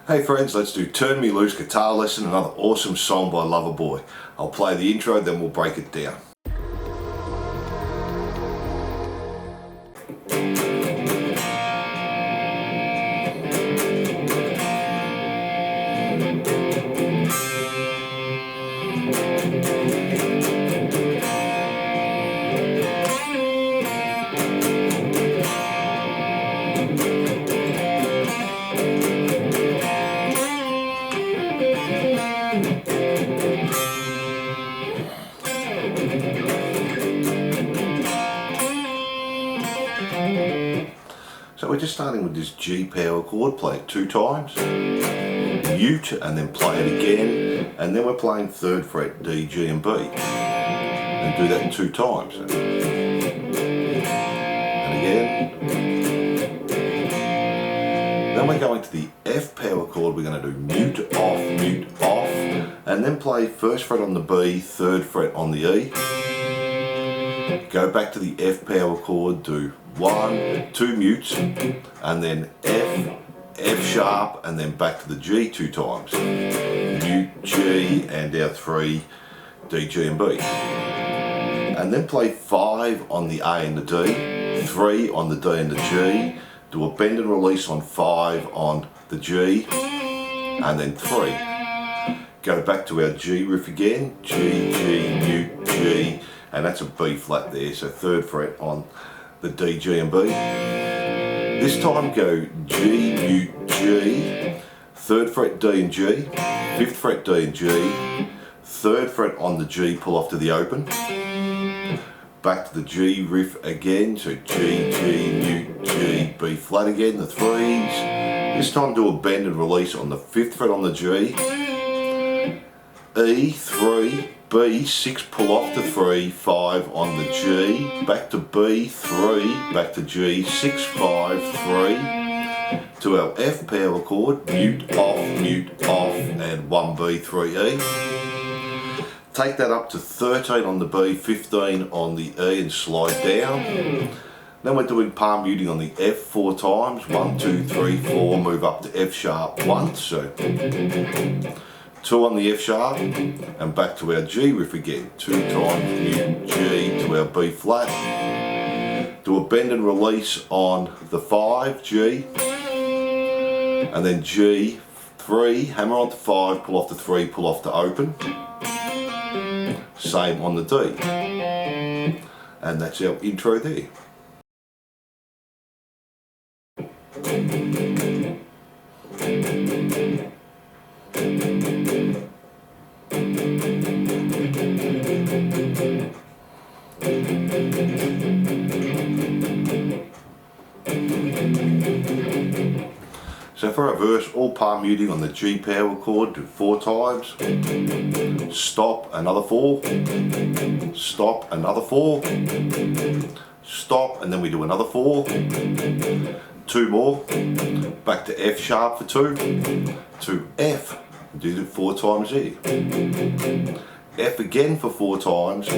Hey friends, let's do Turn Me Loose guitar lesson, another awesome song by Loverboy. I'll play the intro, then we'll break it down. So we're just starting with this G power chord, play it 2 times, mute and then play it again, and then we're playing 3rd fret D, G and B, and do that 2 times, and again. Then we're going to the F power chord, we're going to do mute, off, and then play 1st fret on the B, 3rd fret on the E. Go back to the F power chord, do 1, 2 mutes, and then F sharp, and then back to the G 2 times. Mute, G, and our 3, D, G and B. And then play 5 on the A and the D, 3 on the D and the G, do a bend and release on 5 on the G, and then 3. Go back to our G riff again, G, G, mute, G, and that's a B flat there, so 3rd fret on the D, G and B. This time go G, mute, G, 3rd fret D and G, 5th fret D and G, 3rd fret on the G, pull off to the open. Back to the G riff again, so G, G, mute, G, B flat again, the 3s. This time do a bend and release on the 5th fret on the G, E, 3, B, 6, pull off to 3, 5 on the G, back to B, 3, back to G, 6, 5, 3, to our F power chord, mute, off, and 1B, 3E. Take that up to 13 on the B, 15 on the E and slide down. Then we're doing palm muting on the F 4 times, 1, 2, 3, 4, move up to F sharp once, so 2 on the F sharp, and back to our G riff again, 2 times mute, G to our B flat, do a bend and release on the 5, G, and then G, 3, hammer onto 5, pull off to 3, pull off to open, same on the D, and that's our intro there. So for our verse, all palm muting on the G power chord, do 4 times, stop, another 4, stop, another 4, stop, and then we do another 4, 2 more, back to F sharp for 2, to F, do it 4 times there, F again for 4 times,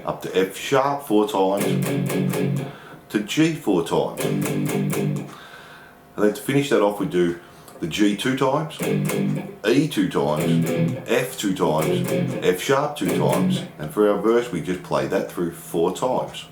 up to F sharp 4 times, to G 4 times. And then to finish that off we do the G 2 times, E 2 times, F 2 times, F sharp 2 times, and for our verse we just play that through 4 times.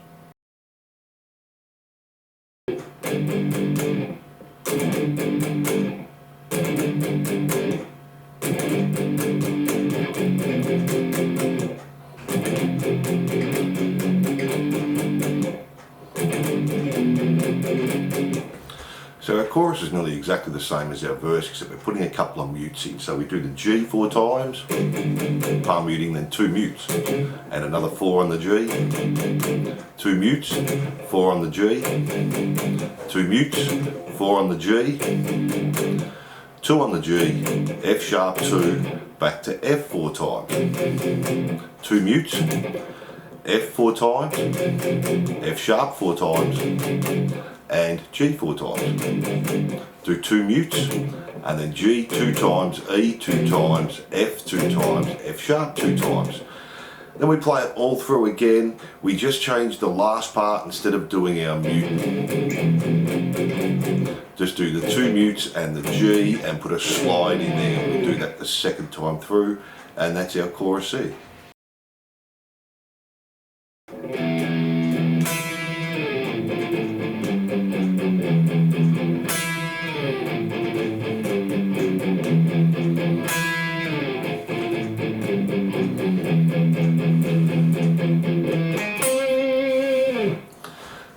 So our chorus is nearly exactly the same as our verse, except we're putting a couple of mutes in. So we do the G 4 times, palm muting, then 2 mutes, and another 4 on the G, 2 mutes, 4 on the G, 2 mutes, 4 on the G, 2 on the G, F sharp 2, back to F 4 times, 2 mutes, F 4 times, F sharp 4 times, and G 4 times. Do 2 mutes, and then G 2 times, E 2 times, F 2 times, F sharp 2 times. Then we play it all through again. We just changed the last part. Instead of doing our mute, just do the 2 mutes and the G and put a slide in there. We do that the second time through, and that's our chorus C.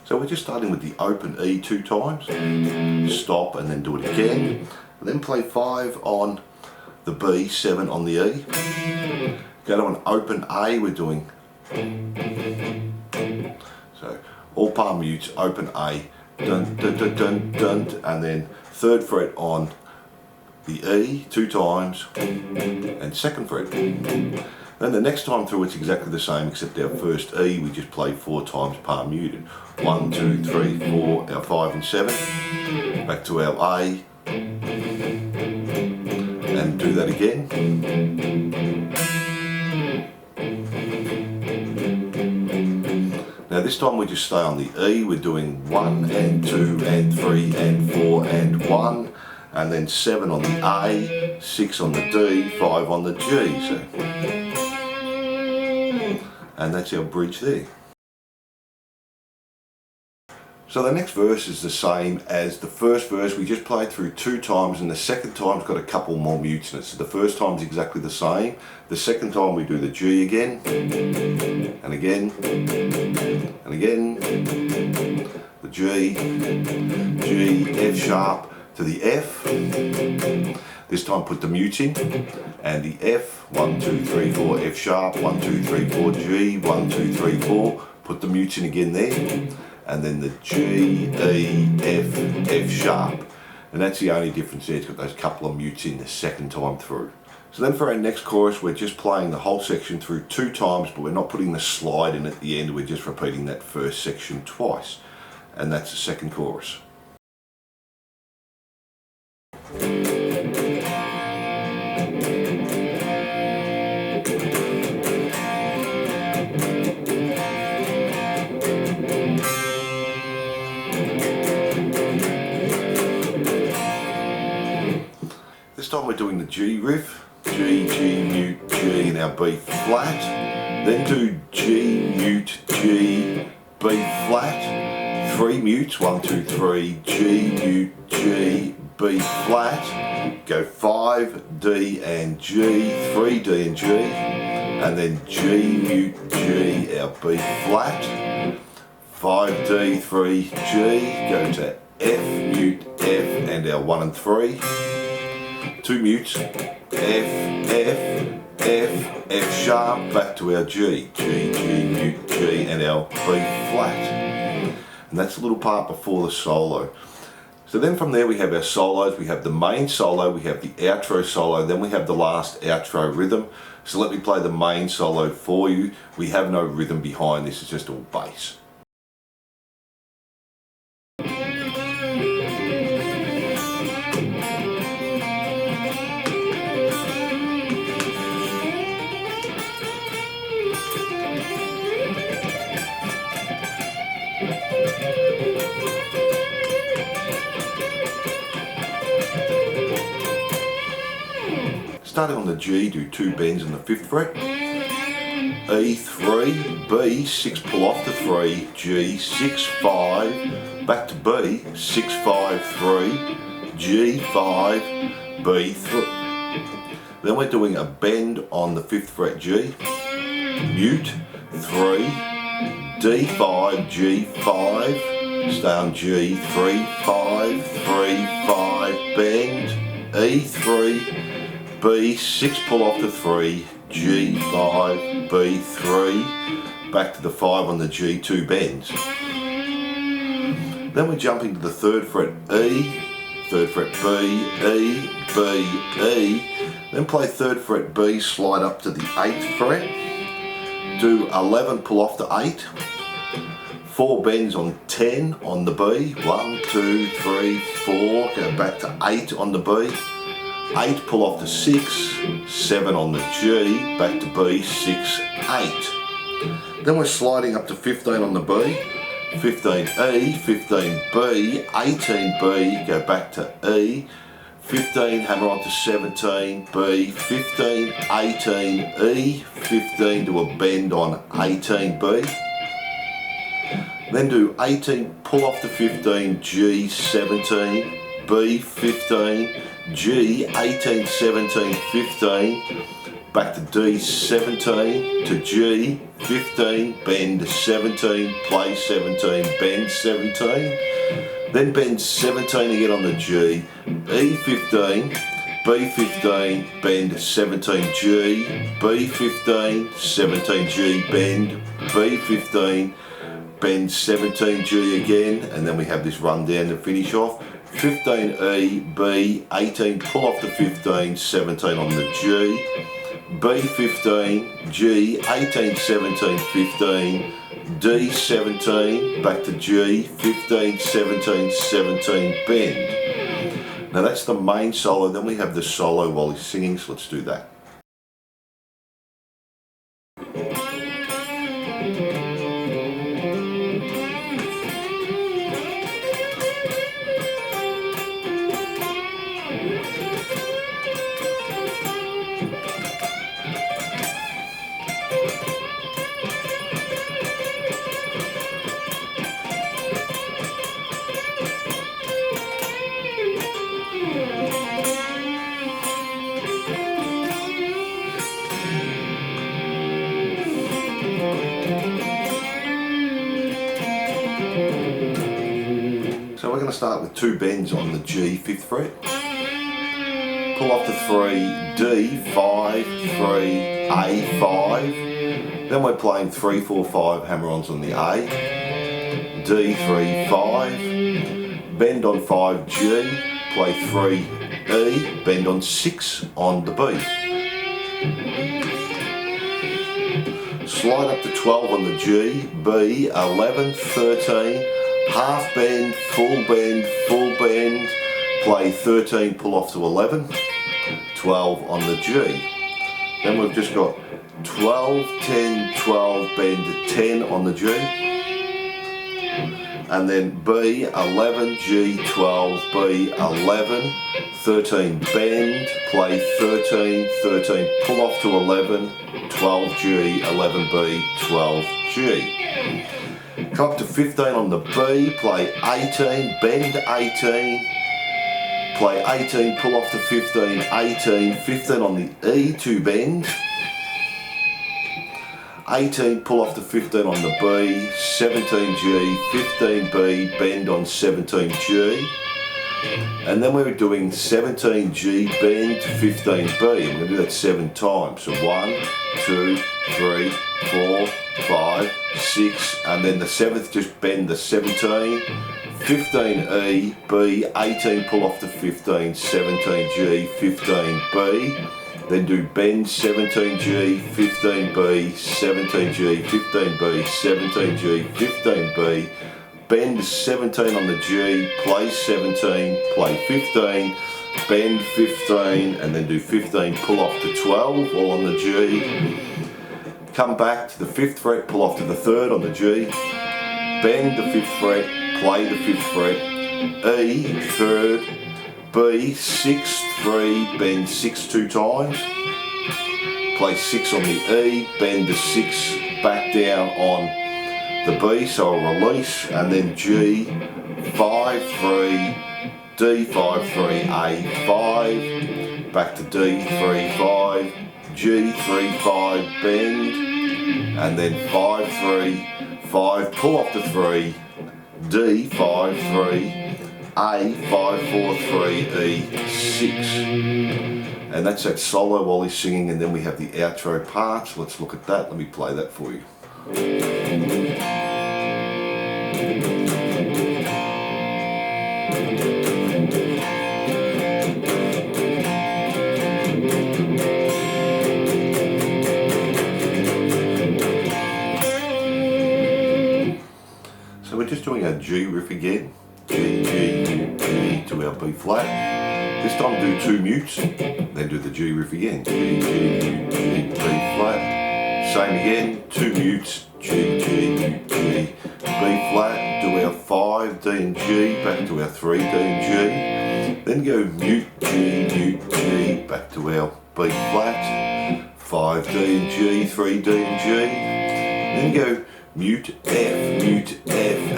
So we're just starting with the open E 2 times, stop and then do it again, and then play 5 on the B, 7 on the E. Go to an open A, we're doing, so all palm mutes, open A, dun dun dun dun dun, and then 3rd fret on the E 2 times, and 2nd fret. Then the next time through it's exactly the same, except our first E we just play 4 times palm muted. 1, 2, 3, 4, our 5 and 7. Back to our A, and do that again. Now this time we just stay on the E, we're doing 1 and 2 and 3 and 4 and 1, and then 7 on the A, 6 on the D, 5 on the G. And that's our bridge there. So the next verse is the same as the first verse. We just played through 2 times, and the second time's got a couple more mutes in it. So the first time's exactly the same. The second time we do the G again, and again, and again, the G, G, F sharp to the F. This time put the mute in, and the F, 1, 2, 3, 4, F sharp, 1, 2, 3, 4, G, 1, 2, 3, 4, put the mute in again there, and then the G, E, F, F sharp. And that's the only difference there, it's got those couple of mutes in the second time through. So then for our next chorus, we're just playing the whole section through 2 times, but we're not putting the slide in at the end, we're just repeating that first section twice. And that's the second chorus. This time we're doing the G riff, G, G, mute, G, and our B flat. Then do G, mute, G, B flat. 3 mutes, 1, 2, 3, G, mute, G, B flat. Go 5, D and G, 3 D and G, and then G, mute, G, our B flat. 5 D, 3 G, go to F, mute, F, and our 1 and 3. 2 mutes, F, F, F, F sharp, back to our G, G, G, mute, G, and our B flat. And that's the little part before the solo. So then from there we have our solos, we have the main solo, we have the outro solo, then we have the last outro rhythm. So let me play the main solo for you. We have no rhythm behind this, it's just all bass. Starting on the G, do 2 bends on the 5th fret, E 3, B 6, pull off the 3, G 6, 5, back to B 6, 5, 3, G 5, B 3. Then we're doing a bend on the 5th fret G, mute 3, D 5, G 5, stay on G 3, 5, 3, 5, bend, E 3, B 6, pull off the 3, G 5, B 3, back to the 5 on the G, 2 bends. Then we're jumping to the 3rd fret E, 3rd fret B, E, B, E, then play 3rd fret B, slide up to the 8th fret, do 11, pull off the 8, 4 bends on 10 on the B, 1, 2, 3, 4, go back to 8 on the B, 8, pull off to 6, 7 on the G, back to B, 6, 8. Then we're sliding up to 15 on the B, 15 E, 15 B, 18 B, go back to E, 15, hammer on to 17, B, 15, 18, E, 15, do a bend on 18 B. Then do 18, pull off to 15, G, 17, B, 15, G, 18, 17, 15, back to D, 17, to G, 15, bend 17, play 17, bend 17, then bend 17 again on the G, E, 15, B, 15, bend 17, G, B, 15, 17, G, bend, B, 15, bend 17 G again, and then we have this run down to finish off. 15 E, B, 18, pull off to 15, 17 on the G, B, 15, G, 18, 17, 15, D, 17, back to G, 15, 17, 17, bend. Now that's the main solo, then we have the solo while he's singing, so let's do that. So we're going to start with 2 bends on the G, 5th fret. Pull off to 3, D, 5, 3, A, 5. Then we're playing 3, 4, 5 hammer-ons on the A. D, 3, 5. Bend on 5, G. Play 3, E. Bend on 6 on the B. Slide up to 12 on the G, B, 11, 13. Half bend, full bend, play 13, pull off to 11, 12 on the G. Then we've just got 12, 10, 12, bend 10 on the G. And then B, 11, G, 12, B, 11, 13, bend, play 13, 13, pull off to 11, 12 G, 11 B, 12 G. Come up to 15 on the B, play 18, bend 18, play 18, pull off to 15, 18, 15 on the E to bend, 18, pull off to 15 on the B, 17 G, 15 B, bend on 17 G, and then we're doing 17 G, bend 15 B, and we're going to do that 7 times, so 1, 2, 3, 4, 5, 6, and then the 7th just bend the 17, 15 E, B, 18, pull off to 15, 17 G, 15 B, then do bend 17 G, 15 B, 17 G, 15 B, 17 G, 15 B, bend 17 on the G, play 17, play 15, bend 15, and then do 15, pull off to 12, all on the G. Come back to the 5th fret, pull off to the 3rd on the G, bend the 5th fret, play the 5th fret, E, 3rd, B, 6th, 3, bend 6 2 times, play 6 on the E, bend the 6 back down on the B, so a release, and then G, 5, 3, D, 5, 3, A, 5, back to D, 3, 5, G, 3, 5, bend, and then 5, 3, 5, pull off to 3, D, 5, 3, A, 5, 4, 3, E, 6. And that's that solo while he's singing, and then we have the outro part. So let's look at that. Let me play that for you. So we're just doing our G riff again. G, G, G to our B flat. This time do 2 mutes, then do the G riff again. G, G, mute, G, B flat. Same again, 2 mutes, G, G, mute, G, B flat. Do our 5, D and G, back to our 3, D and G. Then go mute, G, back to our B flat. 5, D and G, 3, D and G. Then go mute, F,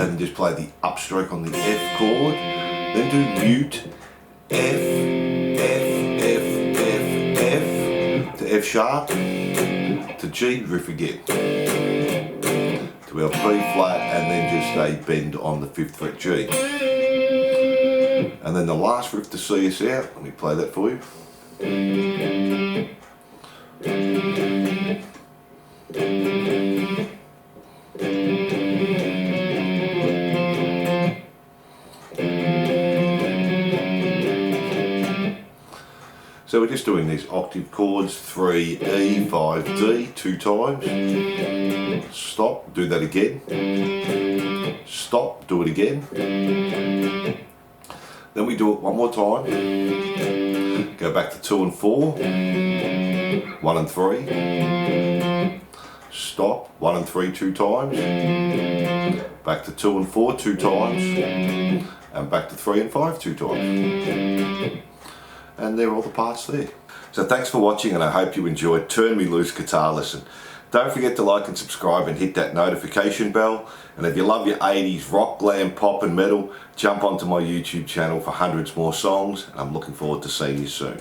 and just play the upstroke on the F chord. Then do mute, F, to F sharp, to G riff again, to our B flat, and then just a bend on the 5th fret G. And then the last riff to see us out, let me play that for you. So we're just doing these octave chords, 3, E, 5, D, 2 times. Stop, do that again. Stop, do it again. Then we do it one more time. Go back to 2 and 4. 1 and 3. Stop, 1 and 3 2 times. Back to 2 and 4 2 times. And back to 3 and 5 2 times. And there are all the parts there. So thanks for watching, and I hope you enjoyed Turn Me Loose Guitar Lesson. Don't forget to like and subscribe and hit that notification bell. And if you love your 80s rock, glam, pop and metal, jump onto my YouTube channel for hundreds more songs. And I'm looking forward to seeing you soon.